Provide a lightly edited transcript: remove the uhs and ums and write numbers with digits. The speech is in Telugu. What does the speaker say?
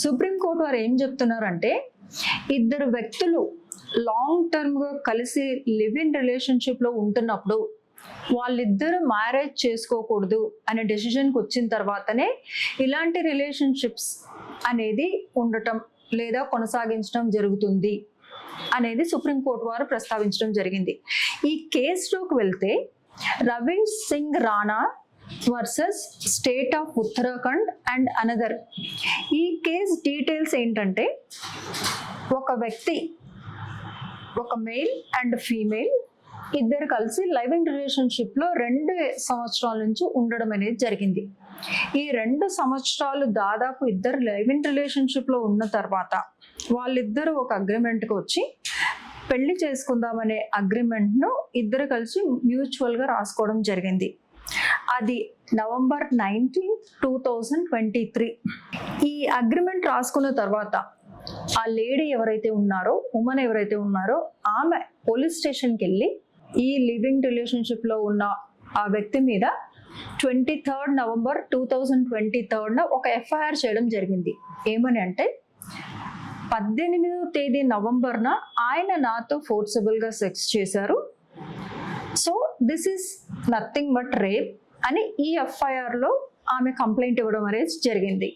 సుప్రీంకోర్టు వారు ఏం చెప్తున్నారంటే, ఇద్దరు వ్యక్తులు లాంగ్ టర్మ్గా కలిసి లివ్ ఇన్ రిలేషన్షిప్లో ఉంటున్నప్పుడు వాళ్ళిద్దరు మ్యారేజ్ చేసుకోకూడదు అనే డెసిషన్కి వచ్చిన తర్వాతనే ఇలాంటి రిలేషన్షిప్స్ అనేది ఉండటం లేదా కొనసాగించడం జరుగుతుంది అనేది సుప్రీంకోర్టు వారు ప్రస్తావించడం జరిగింది. ఈ కేసులోకి వెళ్తే Ravindra Singh Rana versus state of Uttarakhand and another. ఈ కేస్ డీటెయిల్స్ ఏంటంటే, ఒక వ్యక్తి, ఒక మేల్ అండ్ ఫీమేల్ ఇద్దరు కలిసి లివింగ్ రిలేషన్షిప్లో 2 సంవత్సరాల నుంచి ఉండడం అనేది జరిగింది. ఈ 2 సంవత్సరాలు దాదాపు ఇద్దరు లివింగ్ రిలేషన్షిప్లో ఉన్న తర్వాత వాళ్ళిద్దరూ ఒక అగ్రిమెంట్కి వచ్చి పెళ్లి చేసుకుందామనే అగ్రిమెంట్ను ఇద్దరు కలిసి మ్యూచువల్గా రాసుకోవడం జరిగింది. అది నవంబర్ 19, 2023. ఈ అగ్రిమెంట్ రాసుకున్న తర్వాత ఆ లేడీ ఎవరైతే ఉన్నారో, ఉమెన్ ఎవరైతే ఉన్నారో, ఆమె పోలీస్ స్టేషన్కి వెళ్ళి ఈ లివింగ్ రిలేషన్షిప్లో ఉన్న ఆ వ్యక్తి మీద 23 నవంబర్ 2023 ఒక ఎఫ్ఐఆర్ చేయడం జరిగింది. ఏమని అంటే, 18వ తేదీ నవంబర్న ఆయన నాతో ఫోర్సబుల్గా సెక్స్ చేశారు, so this is nothing but rape అని ఈ ఎఫ్ఐఆర్లో ఆమె కంప్లైంట్ ఇవ్వడం అనేది జరిగింది.